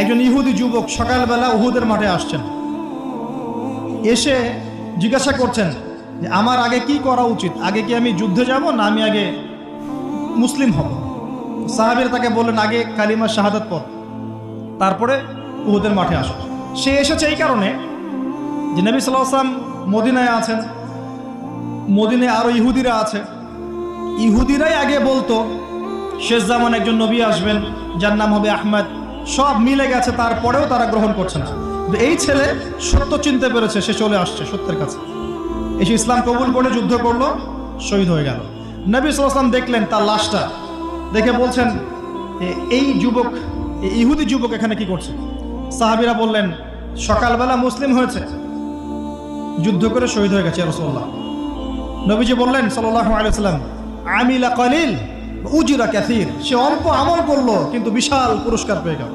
একজন ইহুদি যুবক সকালবেলা উহুদের মাঠে আসছেন, এসে জিজ্ঞাসা করছেন যে আমার আগে কি করা উচিত, আগে কি আমি যুদ্ধে যাব না আমি আগে মুসলিম হব। সাহাবীরা তাকে বললেন আগে কালিমা শাহাদাত পড়, তারপরে উহুদের মাঠে আসো। সে এসেছে এই কারণে যে নবী সাল্লাল্লাহু আলাইহি ওয়াসাল্লাম মদিনায় আছেন, মদিনায় আরও ইহুদিরা আছে। ইহুদিরাই আগে বলতো শেষ জামান একজন নবী আসবেন যার নাম হবে আহমদ, সব মিলে গেছে, তারপরেও তারা গ্রহণ করছে না। এই ছেলে সত্য চিনতে পেরেছে, সে চলে আসছে সত্যের কাছে, এসে ইসলাম কবুল করে যুদ্ধ করলো, শহীদ হয়ে গেল। নবী সাল্লাল্লাহু আলাইহি ওয়াসাল্লাম দেখলেন তার লাশটা, দেখে বলছেন এই যুবক, এই ইহুদি যুবক এখানে কি করছে? সাহাবীরা বললেন সকালবেলা মুসলিম হয়েছে, যুদ্ধ করে শহীদ হয়ে গেছে ইয়া রাসূলুল্লাহ। নবীজি বললেন সাল্লাল্লাহু আলাইহি ওয়াসাল্লাম আমিলা কলিল উজরা কাসীর, সে অল্প আমল করলো কিন্তু বিশাল পুরস্কার পেয়ে গেল।